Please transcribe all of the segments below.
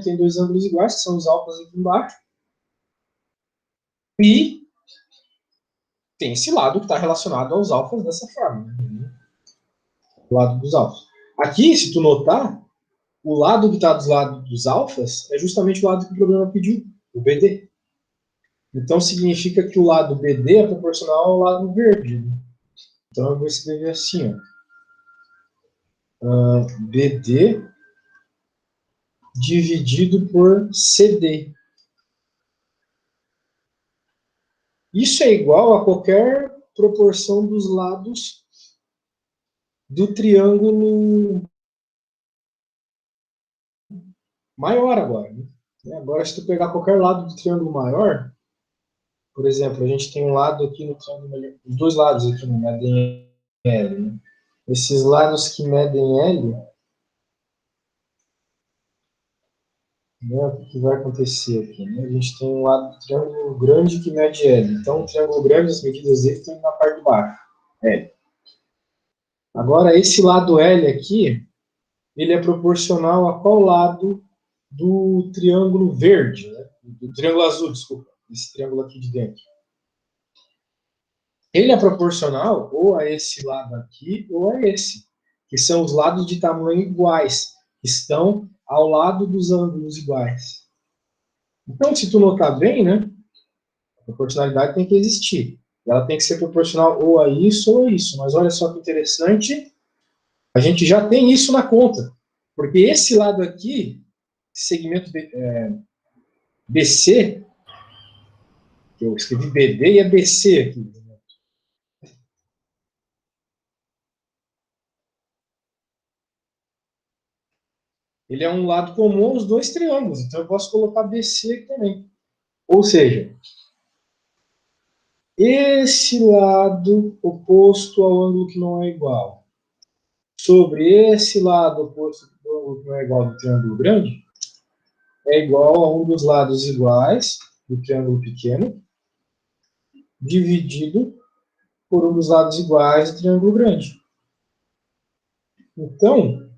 tem dois ângulos iguais, que são os alfas aqui embaixo. E tem esse lado que está relacionado aos alfas dessa forma. Né? O lado dos alfas. Aqui, se tu notar, o lado que está do lado dos alfas é justamente o lado que o problema pediu, o BD. Então, significa que o lado BD é proporcional ao lado verde. Né? Então, eu vou escrever assim, ó. BD dividido por CD. Isso é igual a qualquer proporção dos lados do triângulo maior agora. Né? Agora, se tu pegar qualquer lado do triângulo maior, por exemplo, a gente tem um lado aqui no triângulo, os dois lados aqui no medem L. Né? Esses lados que medem L, né, o que vai acontecer aqui? Né? A gente tem um lado do triângulo grande que mede L. Então, o triângulo grande, as medidas dele estão na parte de baixo, L. Agora, esse lado L aqui, ele é proporcional a qual lado do triângulo verde, né? Do triângulo azul, desculpa, esse triângulo aqui de dentro. Ele é proporcional ou a esse lado aqui ou a esse, que são os lados de tamanho iguais, que estão ao lado dos ângulos iguais. Então, se tu notar bem, né, a proporcionalidade tem que existir. Ela tem que ser proporcional ou a isso ou a isso. Mas olha só que interessante, a gente já tem isso na conta. Porque esse lado aqui, segmento BC, que eu escrevi BD e é BC aqui. Ele é um lado comum aos dois triângulos, então eu posso colocar BC aqui também. Ou seja, esse lado oposto ao ângulo que não é igual sobre esse lado oposto ao ângulo que não é igual do triângulo grande é igual a um dos lados iguais do triângulo pequeno dividido por um dos lados iguais do triângulo grande. Então,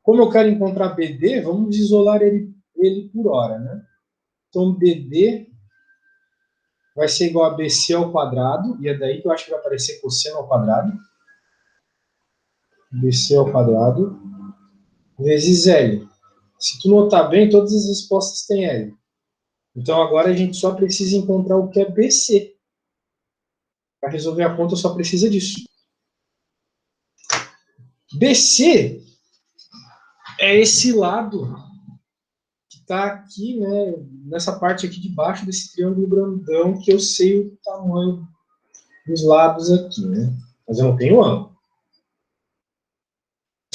como eu quero encontrar BD, vamos isolar ele por hora, né? Então, BD vai ser igual a BC ao quadrado, e é daí que eu acho que vai aparecer cosseno ao quadrado. BC ao quadrado, vezes L. Se tu notar bem, todas as respostas têm L. Então, agora a gente só precisa encontrar o que é BC. Para resolver a conta, só precisa disso. BC é esse lado que está aqui, né, nessa parte aqui de baixo desse triângulo grandão, que eu sei o tamanho dos lados aqui, né? Mas eu não tenho ângulo.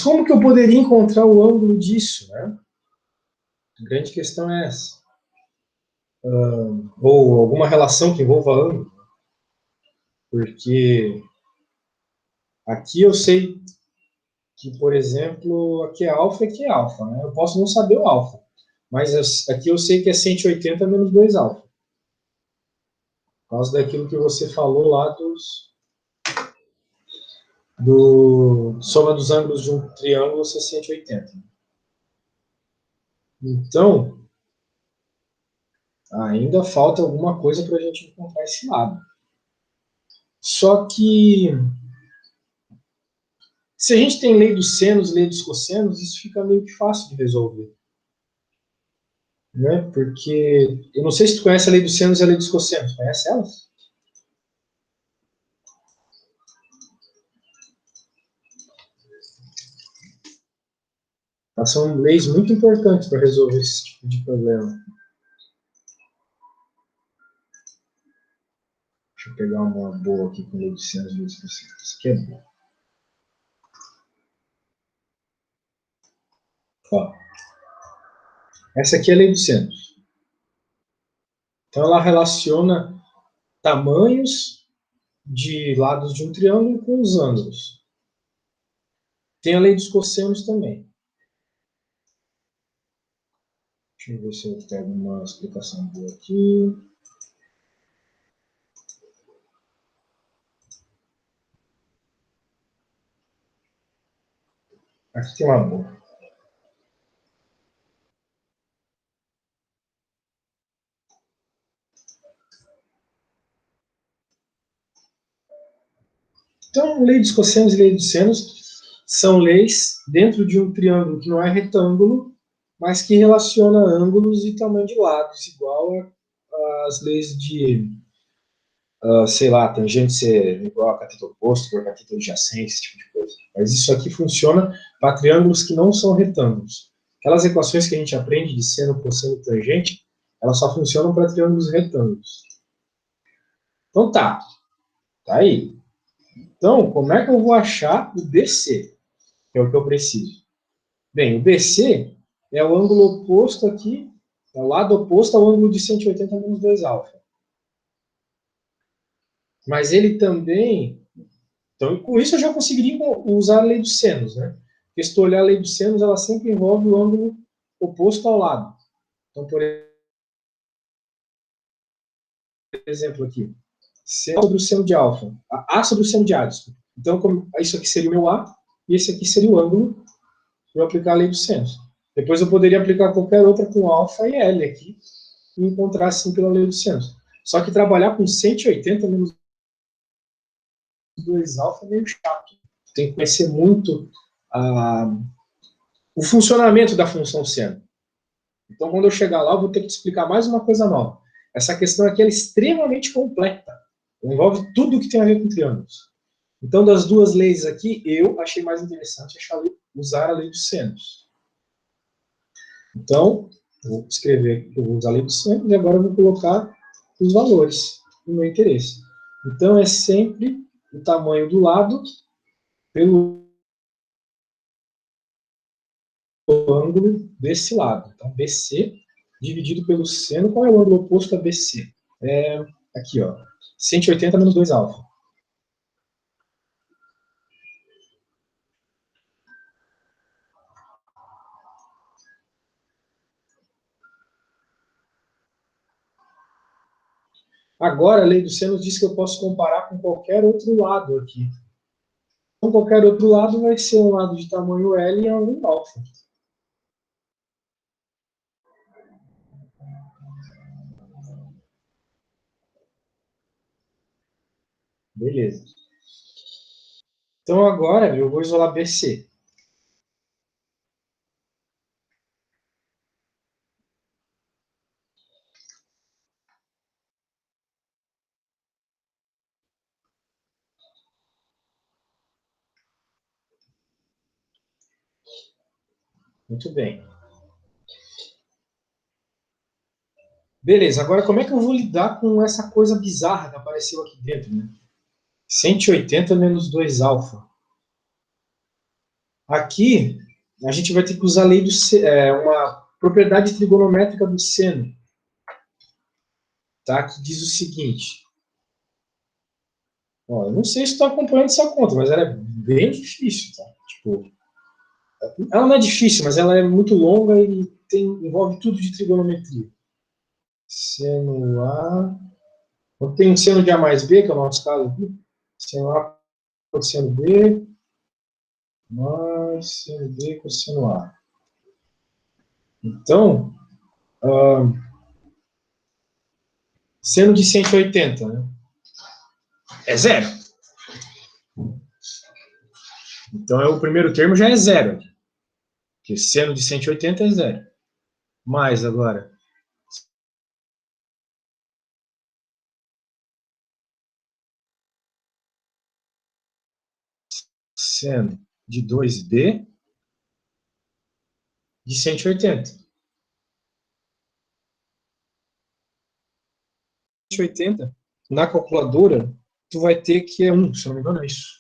Como que eu poderia encontrar o ângulo disso, né? A grande questão é essa. Ou alguma relação que envolva ângulo. Porque aqui eu sei que, por exemplo, aqui é alfa e aqui é alfa. Né? Eu posso não saber o alfa. Mas aqui eu sei que é 180 menos 2 alfa. Por causa daquilo que você falou lá do soma dos ângulos de um triângulo ser 180. Então, ainda falta alguma coisa para a gente encontrar esse lado. Só que, se a gente tem lei dos senos, lei dos cossenos, isso fica meio que fácil de resolver. Né? Porque, eu não sei se tu conhece a lei dos senos e a lei dos cossenos. Conhece elas? Elas são leis muito importantes para resolver esse tipo de problema. Deixa eu pegar uma boa aqui com lei dos senos e lei dos cossenos. Isso aqui é bom. Ó, essa aqui é a lei dos senos. Então, ela relaciona tamanhos de lados de um triângulo com os ângulos. Tem a lei dos cossenos também. Deixa eu ver se eu pego uma explicação boa aqui. Aqui tem uma boa. Então, lei dos cossenos e lei dos senos são leis dentro de um triângulo que não é retângulo, mas que relaciona ângulos e tamanho de lados, igual às leis de, sei lá, tangente ser igual a cateto oposto, por cateto adjacente, esse tipo de coisa. Mas isso aqui funciona para triângulos que não são retângulos. Aquelas equações que a gente aprende de seno, cosseno, tangente, elas só funcionam para triângulos retângulos. Então tá aí. Então, como é que eu vou achar o BC? Que é o que eu preciso. Bem, o BC é o ângulo oposto aqui, é o lado oposto ao ângulo de 180 menos 2 alfa. Mas ele também... Então, com isso eu já conseguiria usar a lei dos senos, né? Porque se tu olhar a lei dos senos, ela sempre envolve o ângulo oposto ao lado. Então, por exemplo aqui, seno sobre o seno de alfa, A sobre o seno de A, desculpa. Então, isso aqui seria o meu A, e esse aqui seria o ângulo para eu aplicar a lei dos senos. Depois eu poderia aplicar qualquer outra com alfa e L aqui, e encontrar assim pela lei dos senos. Só que trabalhar com 180 menos 2 alfa é meio chato. Tem que conhecer muito o funcionamento da função seno. Então, quando eu chegar lá, eu vou ter que te explicar mais uma coisa nova. Essa questão aqui é extremamente completa. Envolve tudo o que tem a ver com triângulos. Então, das duas leis aqui, eu achei mais interessante usar a lei dos senos. Então, vou escrever aqui que eu vou usar a lei dos senos e agora eu vou colocar os valores do meu interesse. Então, é sempre o tamanho do lado pelo ângulo desse lado. Então, BC dividido pelo seno. Qual é o ângulo oposto a BC? É aqui, ó. 180 menos 2 alfa. Agora, a lei dos senos diz que eu posso comparar com qualquer outro lado aqui. Então, qualquer outro lado vai ser um lado de tamanho L e ângulo alfa. Beleza. Então, agora eu vou isolar BC. Muito bem. Beleza, agora como é que eu vou lidar com essa coisa bizarra que apareceu aqui dentro, né? 180 menos 2 alfa. Aqui, a gente vai ter que usar a lei do uma propriedade trigonométrica do seno, tá? Que diz o seguinte. Ó, eu não sei se estou acompanhando essa conta, mas ela é bem difícil, tá? Tipo, ela não é difícil, mas ela é muito longa e envolve tudo de trigonometria. Seno A. Então, tem um seno de A mais B, que é o nosso caso aqui. Seno A cosseno B, mais seno B cosseno A. Então, seno de 180, né? É zero. Então, o primeiro termo já é zero. Porque seno de 180 é zero. Mais agora, seno de 2B de 180. 180, na calculadora, tu vai ter que é 1, se não me engano é isso.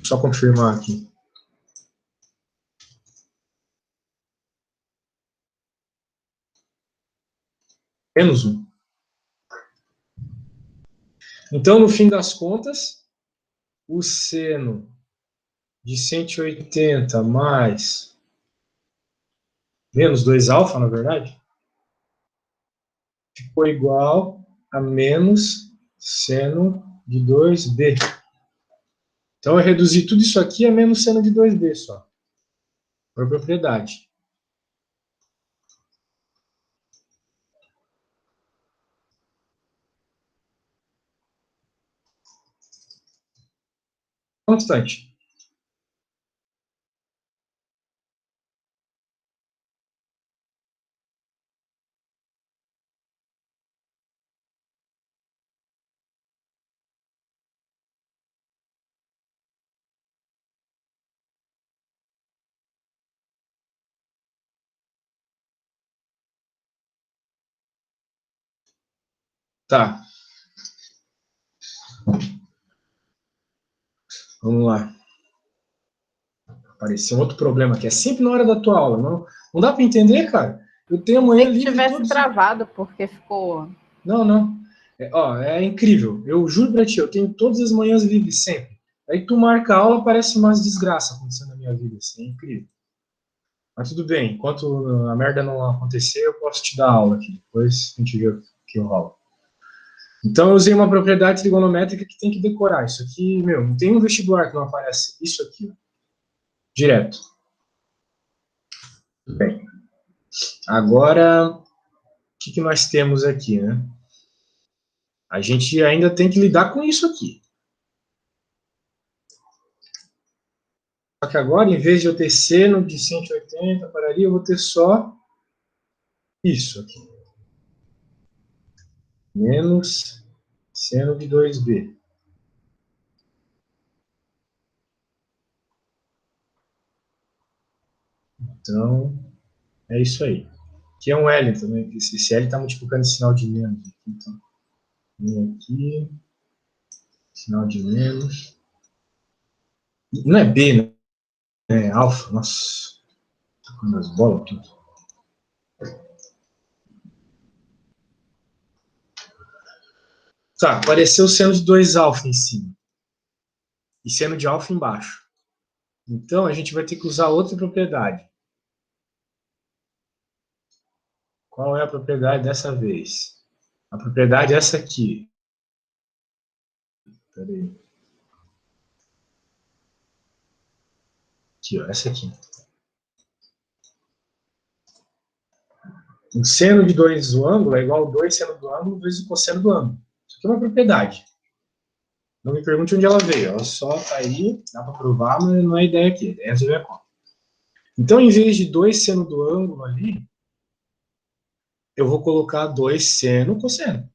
Só confirmar aqui. Menos 1. Então, no fim das contas, o seno de 180 mais menos 2 alfa, na verdade, ficou igual a menos seno de 2b. Então, eu reduzi tudo isso aqui a menos seno de 2b só, por propriedade. constante. Tá, vamos lá. Apareceu um outro problema aqui. É sempre na hora da tua aula. Não dá para entender, cara? Eu tenho amanhã Se livre tivesse todos. travado, porque ficou... Não. É incrível. Eu juro pra ti, eu tenho todas as manhãs livres, sempre. Aí tu marca a aula, parece umas desgraças acontecendo na minha vida. Assim, é incrível. Mas tudo bem. Enquanto a merda não acontecer, eu posso te dar aula aqui. Depois a gente vê o que rola. Então eu usei uma propriedade trigonométrica que tem que decorar. Isso aqui, meu, não tem um vestibular que não aparece isso aqui. Direto. Bem, agora, o que nós temos aqui, né? A gente ainda tem que lidar com isso aqui. Só que agora, em vez de eu ter seno de 180, pararia, eu vou ter só isso aqui. Menos seno de 2b. Então, é isso aí. Aqui é um L também. Esse L está multiplicando esse sinal de menos. Então, vem aqui, sinal de menos. Não é B, né? É alfa. Nossa, tocando as bolas tudo. Tá, apareceu seno de 2 alfa em cima. E seno de alfa embaixo. Então, a gente vai ter que usar outra propriedade. Qual é a propriedade dessa vez? A propriedade é essa aqui. Peraí. Aqui, ó, essa aqui. O seno de 2 do ângulo é igual a 2 seno do ângulo vezes o cosseno do ângulo. Isso aqui é uma propriedade. Não me pergunte onde ela veio. Ela só está aí, dá para provar, mas não é ideia aqui. A ideia é resolver a conta. Então, em vez de 2 seno do ângulo ali, eu vou colocar 2 seno cosseno.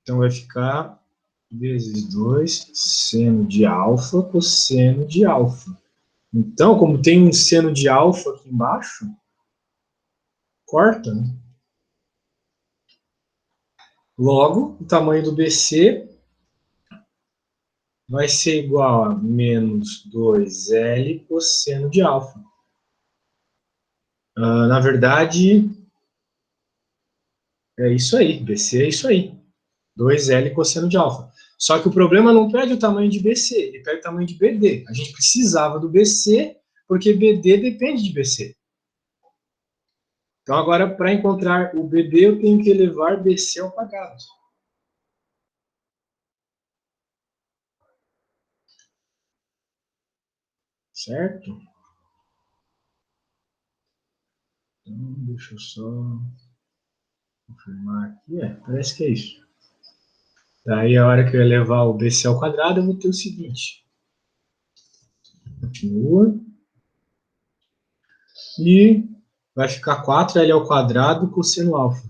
Então, vai ficar vezes 2 seno de alfa cosseno de alfa. Então, como tem um seno de alfa aqui embaixo, corta, né? Logo, o tamanho do BC vai ser igual a menos 2L cosseno de alfa. Na verdade, é isso aí. BC é isso aí. 2L cosseno de alfa. Só que o problema não pede o tamanho de BC, ele pede o tamanho de BD. A gente precisava do BC, porque BD depende de BC. Então, agora, para encontrar o BD, eu tenho que elevar BC ao quadrado. Certo? Então, deixa eu só confirmar aqui. Parece que é isso. Daí, a hora que eu elevar o BC ao quadrado, eu vou ter o seguinte. Continua. E vai ficar 4L ao quadrado cosseno alfa.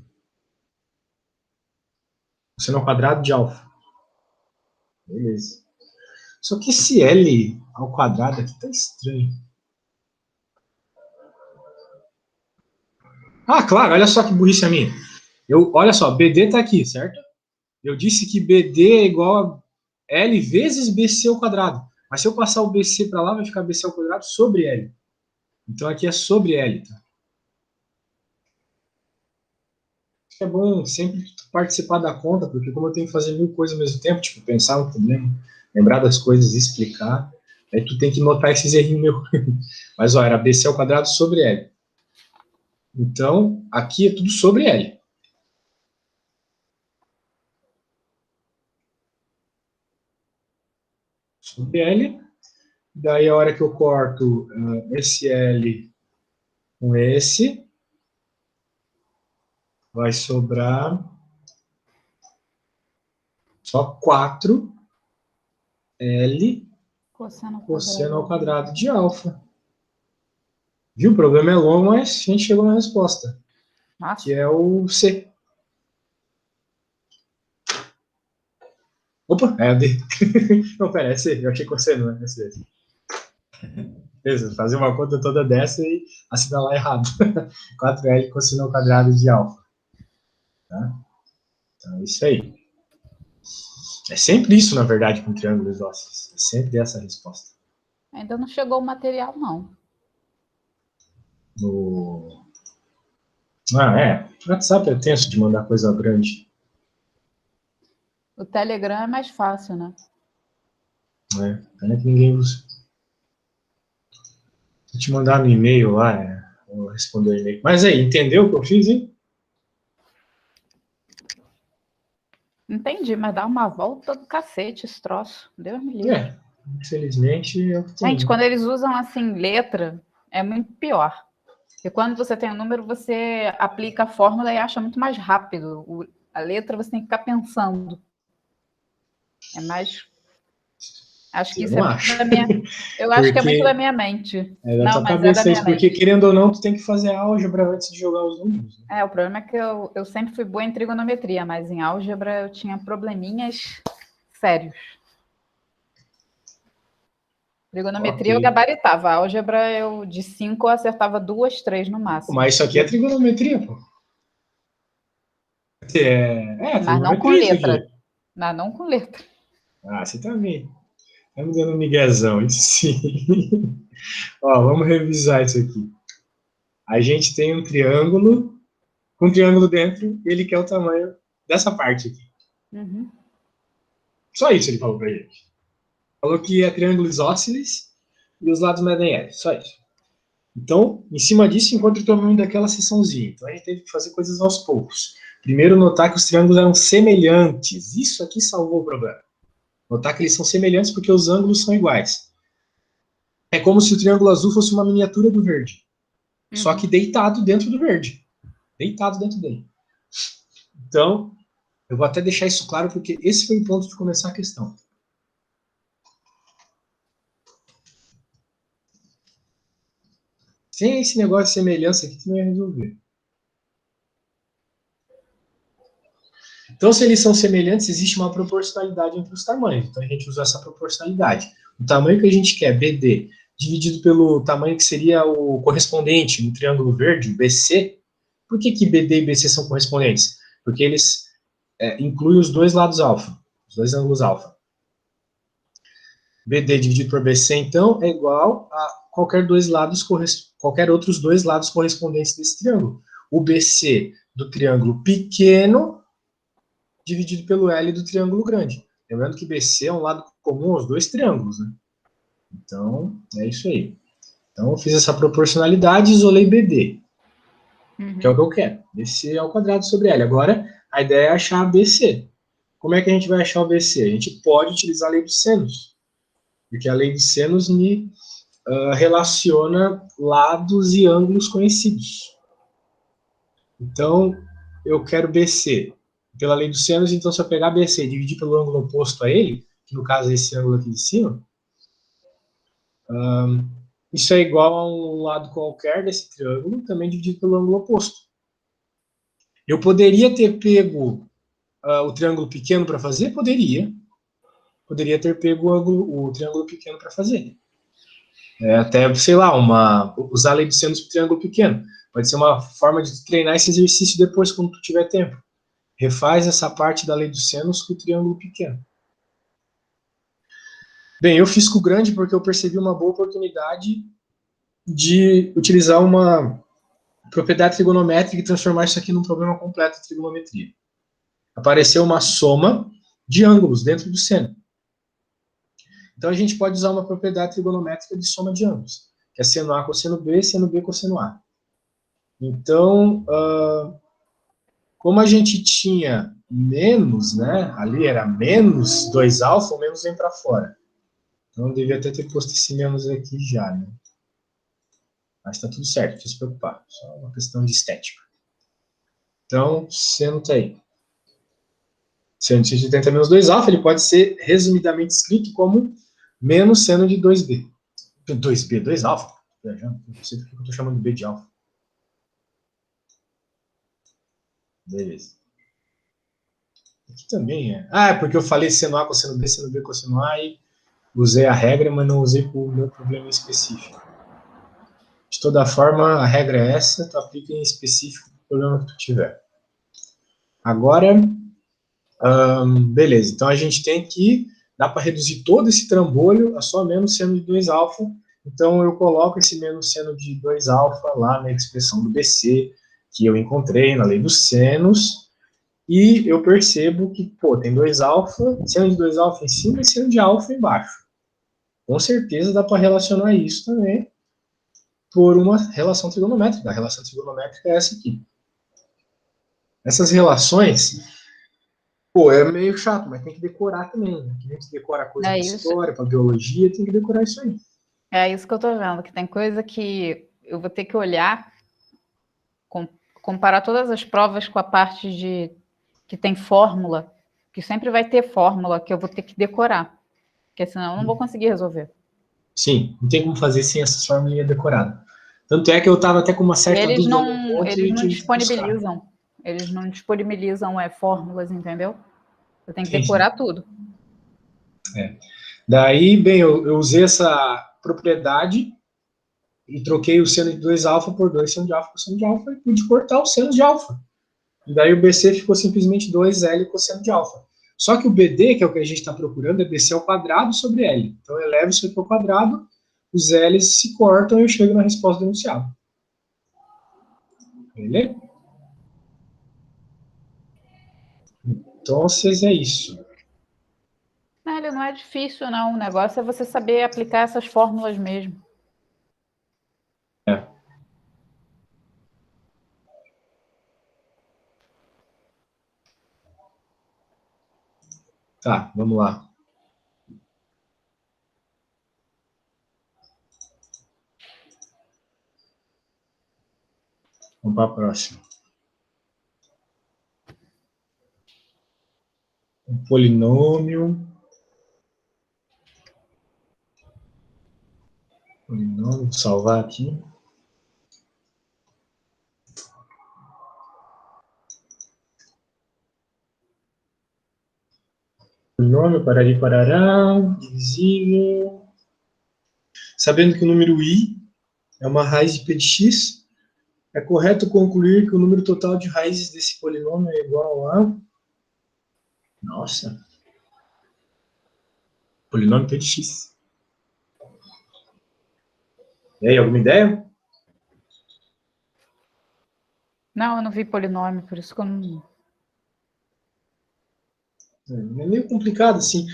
Cosseno ao quadrado de alfa. Beleza. Só que esse L ao quadrado aqui tá estranho. Ah, claro, olha só que burrice a minha. Olha só, BD tá aqui, certo? Eu disse que BD é igual a L vezes BC ao quadrado. Mas se eu passar o BC para lá, vai ficar BC ao quadrado sobre L. Então aqui é sobre L, tá? É bom sempre participar da conta, porque como eu tenho que fazer mil coisas ao mesmo tempo, tipo, pensar no problema, lembrar das coisas, explicar, aí tu tem que notar esses errinhos meus. Mas, ó, era BC ao quadrado sobre L. Então, aqui é tudo sobre L. Sobre L. Daí, a hora que eu corto esse L com esse, vai sobrar Só 4L Cosseno ao quadrado de alfa. Viu? O problema é longo, mas a gente chegou na resposta, Nossa, que é o C. Opa, é a D. Não, pera, é C. Eu achei que você não é C. Beleza, fazer uma conta toda dessa e assinalar errado. 4L cosseno ao quadrado de alfa. Tá? Então, é isso aí. É sempre isso, na verdade, com triângulos isósceles. É sempre essa a resposta. ainda não chegou o material, não. No... Ah, é. O WhatsApp é tenso de mandar coisa grande. O Telegram é mais fácil, né? Né? Pena que ninguém usa. Se eu te mandar no e-mail lá, vou responder o e-mail. Mas aí, entendeu o que eu fiz, hein? Entendi, mas dá uma volta do cacete esse troço. Deus me livre. É, infelizmente é o que Gente, tem. quando eles usam assim letra, é muito pior. Porque quando você tem um número, você aplica a fórmula e acha muito mais rápido. A letra você tem que ficar pensando. É mais. Acho que Eu isso é não muito acho. da minha. Eu acho que é muito da Porque minha mente. é da Não, tua mas é da cabeça minha isso. Porque, mente. querendo ou não, tu tem que fazer álgebra antes de jogar os números. Né? É, o problema é que eu sempre fui boa em trigonometria, mas em álgebra eu tinha probleminhas sérios. Ok. Trigonometria eu gabaritava. Álgebra eu de 5 eu acertava 2, 3 no máximo. Mas isso aqui é trigonometria, pô. Mas não com Trigonometria isso letra. aqui. Mas não com letra. Ah, você tá me dando um miguezão, isso sim. Ó, vamos revisar isso aqui. A gente tem um triângulo com um triângulo dentro e ele quer o tamanho dessa parte aqui. Uhum. Só isso ele falou pra gente. Falou que é triângulo isósceles e os lados medem L. Só isso. Então, em cima disso, encontra o tamanho daquela seçãozinha. Então, a gente teve que fazer coisas aos poucos. Primeiro, notar que os triângulos eram semelhantes. Isso aqui salvou o problema. Notar que eles são semelhantes porque os ângulos são iguais. É como se o triângulo azul fosse uma miniatura do verde. Só que Uhum. deitado dentro do verde. Deitado dentro dele. Então, eu vou até deixar isso claro porque esse foi o ponto de começar a questão. Sem esse negócio de semelhança aqui, tu não ia resolver. Então, se eles são semelhantes, existe uma proporcionalidade entre os tamanhos. Então, a gente usa essa proporcionalidade. O tamanho que a gente quer, BD, dividido pelo tamanho que seria o correspondente no triângulo verde, o BC. Por que BD e BC são correspondentes? Porque eles incluem os dois lados alfa, os dois ângulos alfa. BD dividido por BC, então, é igual a qualquer outros dois lados correspondentes desse triângulo. O BC do triângulo pequeno dividido pelo L do triângulo grande. Lembrando que BC é um lado comum aos dois triângulos, né? Então, é isso aí. Então, eu fiz essa proporcionalidade e isolei BD, que é o que eu quero. BC ao quadrado sobre L. Agora, a ideia é achar BC. Como é que a gente vai achar o BC? A gente pode utilizar a lei dos senos, porque a lei dos senos me relaciona lados e ângulos conhecidos. Então, eu quero BC pela lei dos senos, então se eu pegar BC e dividir pelo ângulo oposto a ele, que no caso é esse ângulo aqui de cima, isso é igual a um lado qualquer desse triângulo, também dividido pelo ângulo oposto. Eu poderia ter pego o triângulo pequeno para fazer? Poderia. Poderia ter pego o triângulo pequeno para fazer. Até, sei lá, usar a lei dos senos para o triângulo pequeno. Pode ser uma forma de treinar esse exercício depois, quando tu tiver tempo. Refaz essa parte da lei dos senos com o triângulo pequeno. Bem, eu fiz com o grande porque eu percebi uma boa oportunidade de utilizar uma propriedade trigonométrica e transformar isso aqui num problema completo de trigonometria. Apareceu uma soma de ângulos dentro do seno. Então a gente pode usar uma propriedade trigonométrica de soma de ângulos, que é seno A cosseno B cosseno A. Então, como a gente tinha menos, né? Ali era menos 2α, o menos vem para fora. Então, eu devia até ter posto esse menos aqui já, né? Mas está tudo certo, não precisa se preocupar. Só uma questão de estética. Então, seno está aí. Seno de 180 menos 2α, ele pode ser resumidamente escrito como menos seno de 2b. 2b, 2α. Não sei porque eu estou chamando b de alfa. Beleza. Aqui também é. Ah, é porque eu falei seno A, cosseno B, cosseno A e usei a regra, mas não usei para o meu problema específico. De toda forma, a regra é essa, tu aplica em específico o problema que tu tiver. Agora, beleza. Então a gente tem que, dá para reduzir todo esse trambolho a só menos seno de 2α. Então eu coloco esse menos seno de 2α lá na expressão do BC, que eu encontrei na lei dos senos, e eu percebo que, pô, tem 2α, seno de 2α em cima e seno de alfa embaixo. Com certeza dá para relacionar isso também por uma relação trigonométrica. A relação trigonométrica é essa aqui. Essas relações, pô, é meio chato, mas tem que decorar também. Né? Que nem que decorar coisa para história, para biologia, tem que decorar isso aí. É isso que eu tô vendo, que tem coisa que eu vou ter que olhar, comparar todas as provas com a parte de que tem fórmula, que sempre vai ter fórmula que eu vou ter que decorar, porque senão eu não vou conseguir resolver. Sim, não tem como fazer sem essas fórmulas decoradas. Tanto é que eu estava até com uma certa dúvida no ponto eles e não tive que buscar. eles não disponibilizam fórmulas, entendeu? Eu tenho que Entendi. decorar tudo. É. Daí, bem, eu usei essa propriedade e troquei o seno de 2α por 2 seno de alfa por seno de alfa e pude cortar o seno de alfa. E daí o BC ficou simplesmente 2L cosseno de alfa. Só que o BD, que é o que a gente está procurando, é BC ao quadrado sobre L. Então eu elevo isso aqui ao quadrado, os L's se cortam e eu chego na resposta do enunciado. Beleza? Então, é isso. Ele não é difícil, não. O negócio é você saber aplicar essas fórmulas mesmo. É. Tá, vamos lá. Vamos para a próxima. Um polinômio. Vou salvar aqui. Polinômio, parari, parará, divisível. Sabendo que o número i é uma raiz de p de x, é correto concluir que o número total de raízes desse polinômio é igual a... Nossa! Polinômio p de x. E aí, alguma ideia? Não, eu não vi polinômio, por isso que eu não... É meio complicado, assim.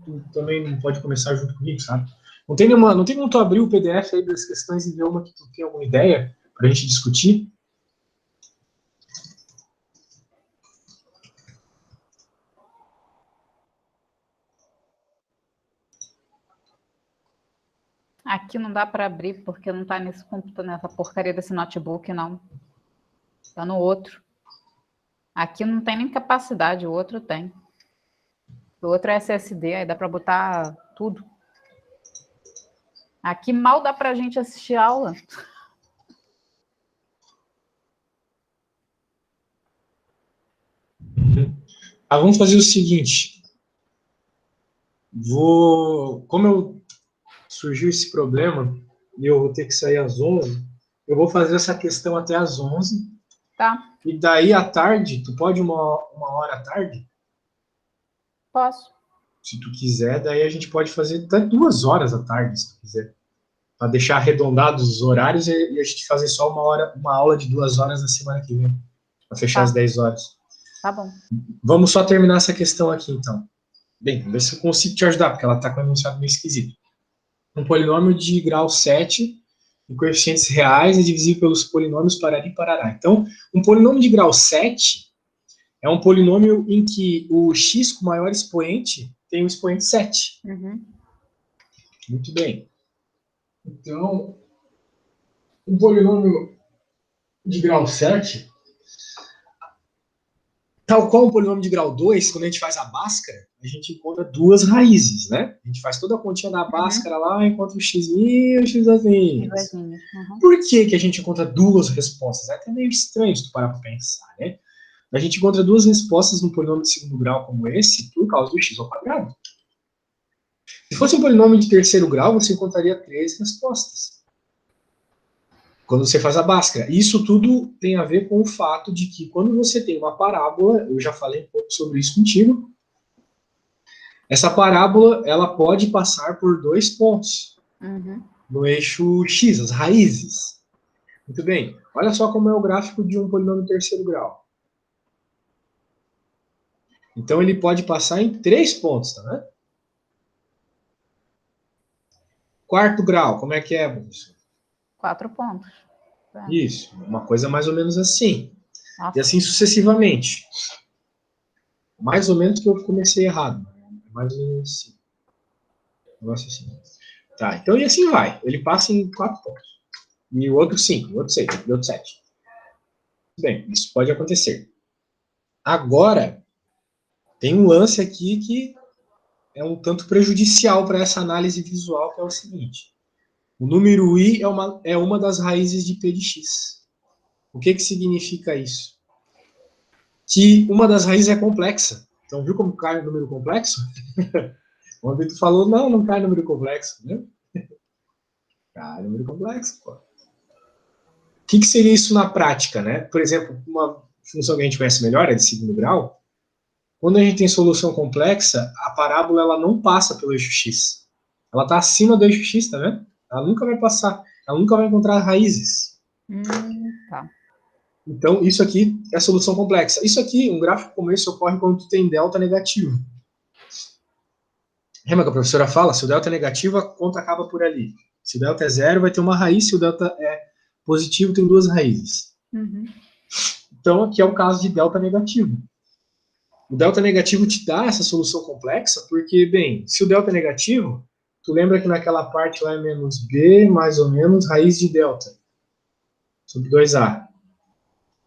Tu também não pode começar junto comigo, sabe? Não tem como tu abrir o PDF aí das questões e ver uma que tu tem alguma ideia pra gente discutir? Aqui não dá para abrir porque não está nesse computador, nessa porcaria desse notebook, não. Está no outro. Aqui não tem nem capacidade, o outro tem. O outro é SSD, aí dá para botar tudo. Aqui mal dá para a gente assistir aula. Vamos fazer o seguinte. Como surgiu esse problema e eu vou ter que sair às 11, eu vou fazer essa questão até às 11. Tá. E daí à tarde, tu pode uma hora à tarde? Posso. Se tu quiser, daí a gente pode fazer até 2 horas à tarde, se tu quiser. Para deixar arredondados os horários e a gente fazer só uma aula de 2 horas na semana que vem. Para fechar as 10 horas. Tá bom. Vamos só terminar essa questão aqui, então. Bem, vamos ver se eu consigo te ajudar, porque ela está com um enunciado meio esquisito. Um polinômio de grau 7 em coeficientes reais é divisível pelos polinômios parari e parará. Então, um polinômio de grau 7 é um polinômio em que o x com maior expoente tem o expoente 7. Uhum. Muito bem. Então, um polinômio de grau 7 Tal qual um polinômio de grau 2, quando a gente faz a Bhaskara, a gente encontra duas raízes, né? A gente faz toda a continha da Bhaskara lá, encontra o x e o x azinhos. Por que a gente encontra duas respostas? É até meio estranho se tu parar para pensar, né? A gente encontra duas respostas num polinômio de segundo grau como esse por causa do x ao quadrado. Se fosse um polinômio de terceiro grau, você encontraria três respostas. Quando você faz a Bhaskara. Isso tudo tem a ver com o fato de que quando você tem uma parábola, eu já falei um pouco sobre isso contigo, essa parábola ela pode passar por dois pontos no eixo x, as raízes. Muito bem. Olha só como é o gráfico de um polinômio de terceiro grau. Então ele pode passar em três pontos, tá vendo? Quarto grau, como é que é, professor? 4 pontos. Isso, uma coisa mais ou menos assim. Nossa. E assim sucessivamente. Mais ou menos que eu comecei errado. Mais ou menos assim. Negócio assim. Tá, então e assim vai. Ele passa em 4 pontos. E o outro 5, o outro 6, o outro 7. Bem, isso pode acontecer. Agora, tem um lance aqui que é um tanto prejudicial para essa análise visual, que é o seguinte. O número i é uma das raízes de p de x. O que significa isso? Que uma das raízes é complexa. Então, viu como cai o número complexo? Ontem tu falou, não cai número complexo, né? Cai número complexo, pô. O que seria isso na prática, né? Por exemplo, uma função que a gente conhece melhor, é de segundo grau. Quando a gente tem solução complexa, a parábola ela não passa pelo eixo x. Ela está acima do eixo x, tá vendo? Ela nunca vai passar, ela nunca vai encontrar raízes. Tá. Então, isso aqui é a solução complexa. Isso aqui, um gráfico como esse, ocorre quando tu tem delta negativo. Lembra que a professora fala? Se o delta é negativo, a conta acaba por ali. Se o delta é zero, vai ter uma raiz. Se o delta é positivo, tem duas raízes. Então, aqui é o caso de delta negativo. O delta negativo te dá essa solução complexa, porque, bem, se o delta é negativo, tu lembra que naquela parte lá é menos b, mais ou menos, raiz de delta, sobre 2a.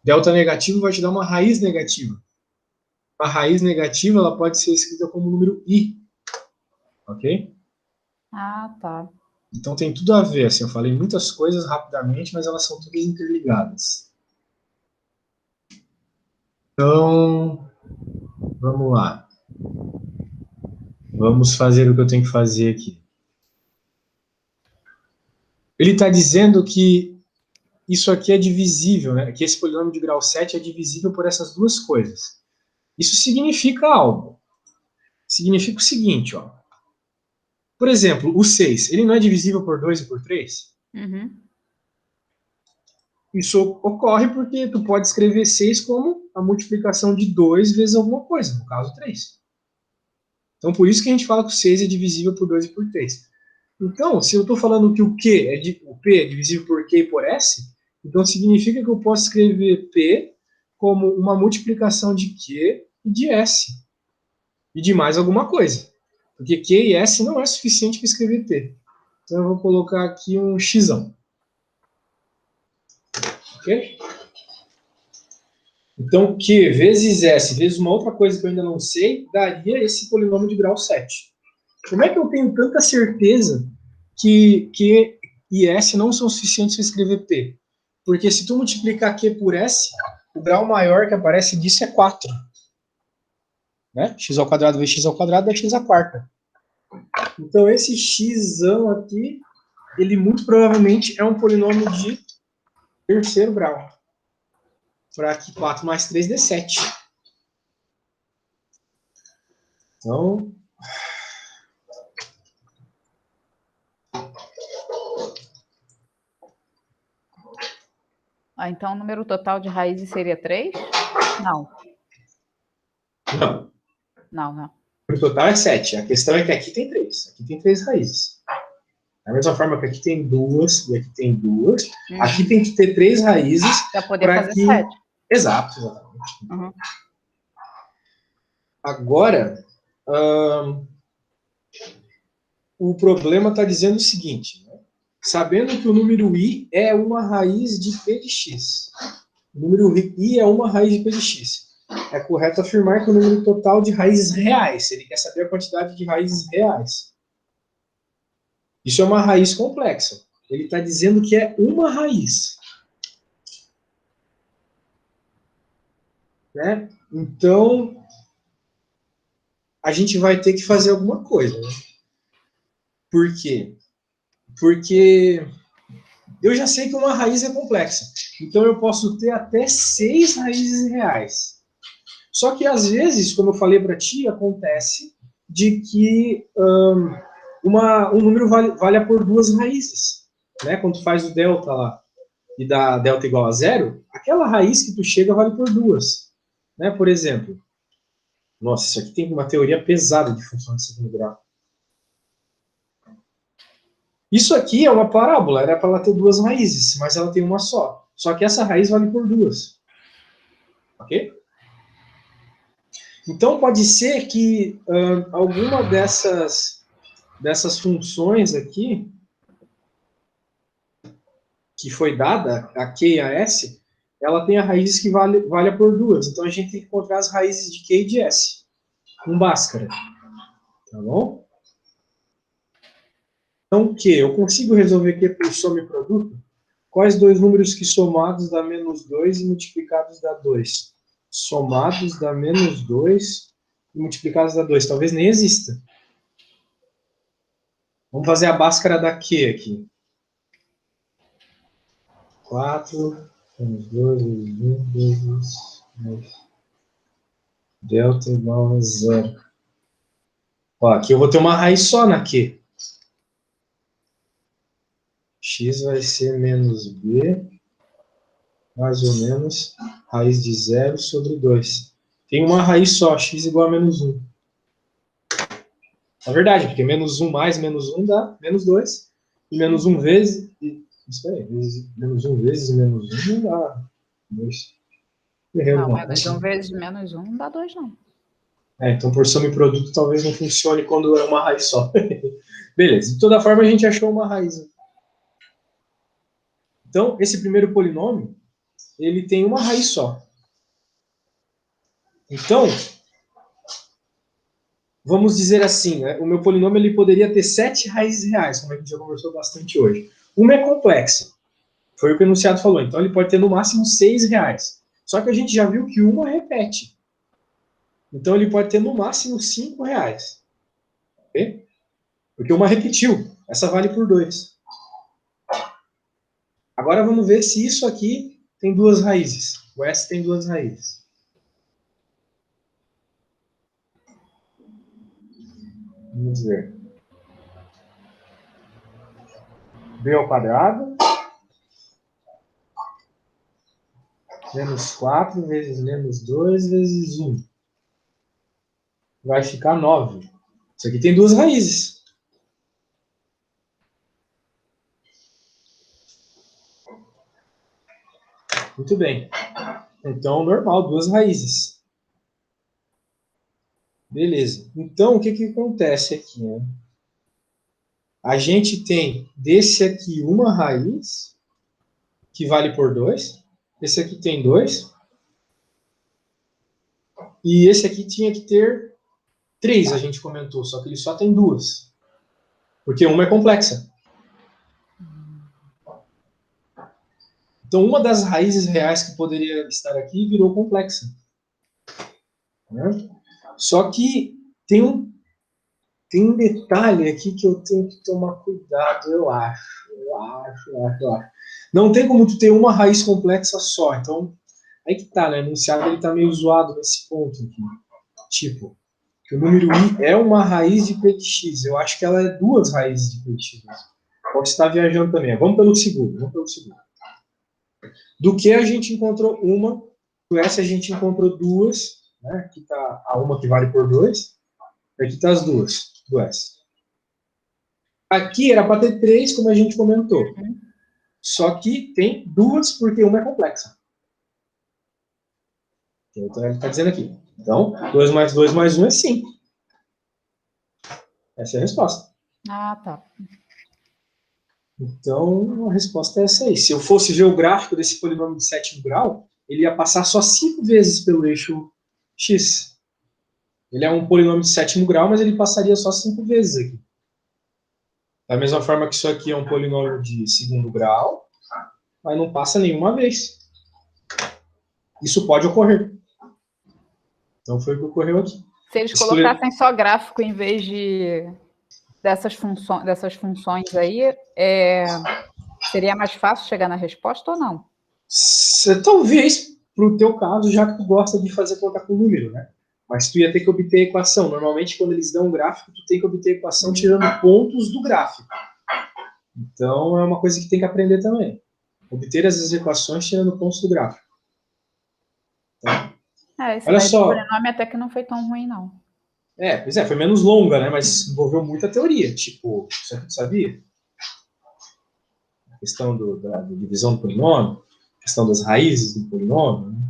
Delta negativo vai te dar uma raiz negativa. A raiz negativa ela pode ser escrita como número i. Ok? Ah, tá. Então tem tudo a ver. Assim, eu falei muitas coisas rapidamente, mas elas são todas interligadas. Então, vamos lá. Vamos fazer o que eu tenho que fazer aqui. Ele está dizendo que isso aqui é divisível, né? Que esse polinômio de grau 7 é divisível por essas duas coisas. Isso significa algo. Significa o seguinte, ó. Por exemplo, o 6, ele não é divisível por 2 e por 3? Isso ocorre porque tu pode escrever 6 como a multiplicação de 2 vezes alguma coisa, no caso 3. Então, por isso que a gente fala que o 6 é divisível por 2 e por 3. Então, se eu estou falando que o P é divisível por Q e por S, então significa que eu posso escrever P como uma multiplicação de Q e de S. E de mais alguma coisa. Porque Q e S não é suficiente para escrever P. Então eu vou colocar aqui um X. Ok? Então, Q vezes S vezes uma outra coisa que eu ainda não sei, daria esse polinômio de grau 7. Como é que eu tenho tanta certeza que Q e S não são suficientes para escrever P? Porque se tu multiplicar Q por S, o grau maior que aparece disso é 4. Né? X ao quadrado vezes x ao quadrado é x à quarta. Então, esse x aqui, ele muito provavelmente é um polinômio de terceiro grau. Para que 4 mais 3 dê 7. Então, Então o número total de raízes seria 3? Não. Não. O total é 7. A questão é que aqui tem 3. Aqui tem 3 raízes. Da mesma forma que aqui tem 2 e aqui tem 2. Aqui tem que ter 3 raízes para poder fazer que... 7. Exato, exatamente. Agora, o problema está dizendo o seguinte, né? Sabendo que o número i é uma raiz de p de x. O número i é uma raiz de p de x. é correto afirmar que o número total de raízes reais, ele quer saber a quantidade de raízes reais. Isso é uma raiz complexa. Ele está dizendo que é uma raiz. Né? Então, a gente vai ter que fazer alguma coisa. Né? Por quê? Porque eu já sei que uma raiz é complexa. Então, eu posso ter até 6 raízes reais. Só que, às vezes, como eu falei para ti, acontece de que um número vale por 2 raízes. Né? Quando tu faz o delta lá e dá delta igual a 0, aquela raiz que tu chega vale por 2. Né? Por exemplo, nossa, isso aqui tem uma teoria pesada de função de segundo grau. Isso aqui é uma parábola, era para ela ter 2 raízes, mas ela tem uma só. Só que essa raiz vale por 2. Ok? Então, pode ser que alguma dessas funções aqui, que foi dada, a Q e a S, ela tem a raiz que vale por 2. Então, a gente tem que encontrar as raízes de Q e de S, com Bhaskara. Tá bom? Então, Q, eu consigo resolver Q por soma e produto? Quais dois números que somados dá menos 2 e multiplicados dá 2? Somados dá menos 2 e multiplicados dá 2. Talvez nem exista. Vamos fazer a Bhaskara da Q aqui. 4, menos 2, vezes 1, vezes 2. Delta igual a 0. Ó, aqui eu vou ter uma raiz só na Q. X vai ser menos B, mais ou menos, raiz de 0 sobre 2. Tem uma raiz só, x igual a menos 1. É verdade, porque menos 1 mais menos 1 dá menos 2. E menos 1 vezes... Isso aí, menos 1 vezes menos 1 não dá 2. Não, menos 1 vezes menos 1 não dá 2, não. Então, por soma e produto, talvez não funcione quando é uma raiz só. Beleza, de toda forma, a gente achou uma raiz. Então, esse primeiro polinômio, ele tem uma raiz só. Então, vamos dizer assim, né, o meu polinômio ele poderia ter 7 raízes reais, como a gente já conversou bastante hoje. Uma é complexa, foi o que o enunciado falou, então ele pode ter no máximo 6 reais. Só que a gente já viu que uma repete. Então ele pode ter no máximo 5 reais. Okay? Porque uma repetiu, essa vale por 2. Agora vamos ver se isso aqui tem 2 raízes. O S tem 2 raízes. Vamos ver. B ao quadrado. Menos 4 vezes menos 2 vezes 1. Vai ficar 9. Isso aqui tem 2 raízes. Muito bem. Então, normal, 2 raízes. Beleza. Então, o que acontece aqui? Né? A gente tem desse aqui uma raiz, que vale por 2. Esse aqui tem 2. E esse aqui tinha que ter 3, a gente comentou, só que ele só tem 2. Porque uma é complexa. Então, uma das raízes reais que poderia estar aqui virou complexa. Né? Só que tem um detalhe aqui que eu tenho que tomar cuidado, eu acho. Não tem como tu ter uma raiz complexa só. Então, aí que tá, né? O enunciado ele tá meio zoado nesse ponto aqui. Tipo, que o número I é uma raiz de P de X. Eu acho que ela é 2 raízes de P de X. Pode estar viajando também. Vamos pelo segundo. Do que a gente encontrou uma, do S a gente encontrou 2, né? Aqui está a uma que vale por 2, aqui está as 2 do S. Aqui era para ter 3, como a gente comentou. Só que tem 2 porque uma é complexa. Então ele está dizendo aqui. Então, 2 mais 2 mais 1 é 5. Essa é a resposta. Ah, tá. Então, a resposta é essa aí. Se eu fosse ver o gráfico desse polinômio de sétimo grau, ele ia passar só 5 vezes pelo eixo x. Ele é um polinômio de sétimo grau, mas ele passaria só 5 vezes aqui. Da mesma forma que isso aqui é um polinômio de segundo grau, mas não passa nenhuma vez. Isso pode ocorrer. Então foi o que ocorreu aqui. Se eles colocassem só gráfico em vez de dessas funções aí, seria mais fácil chegar na resposta ou não? Talvez, para o teu caso, já que tu gosta de fazer conta com número, né? Mas tu ia ter que obter a equação. Normalmente, quando eles dão um gráfico, tu tem que obter a equação tirando pontos do gráfico. Então, é uma coisa que tem que aprender também. Obter as equações tirando pontos do gráfico. Tá? Esse olha só. O polinômio até que não foi tão ruim, não. Pois é, foi menos longa, né? Mas envolveu muita teoria. Tipo, você sabia? A questão da divisão do polinômio, a questão das raízes do polinômio, né?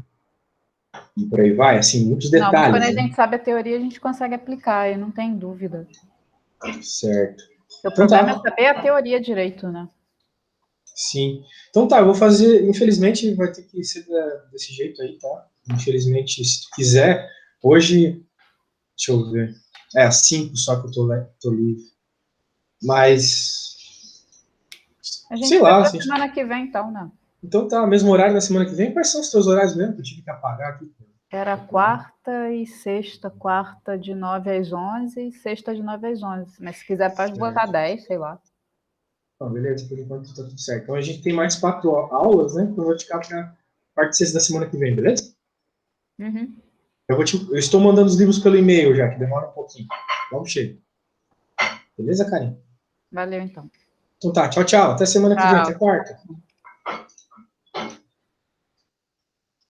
E por aí vai, assim, muitos detalhes. Não, mas quando a gente sabe a teoria, a gente consegue aplicar, eu não tenho dúvida. Certo. O problema é saber a teoria direito, né? Sim. Então tá, eu vou fazer, infelizmente vai ter que ser desse jeito aí, tá? Infelizmente, se tu quiser, hoje, deixa eu ver, às 5 só que eu tô livre. Mas, a gente sei lá. Semana que vem, então, né? Então tá, mesmo horário na semana que vem? Quais são os teus horários mesmo? Eu tive que apagar aqui. Era quarta e sexta. Quarta de 9 às 11 e sexta de 9 às 11. Mas se quiser, pode botar 10, sei lá. Então, beleza, por enquanto tá tudo certo. Então a gente tem mais 4 aulas, né? Que eu vou ficar para parte 6 da semana que vem, beleza? Uhum. Eu estou mandando os livros pelo e-mail já, que demora um pouquinho. Logo chega. Beleza, Karen? Valeu, então. Então tá, tchau, tchau. Até semana que vem, até quarta.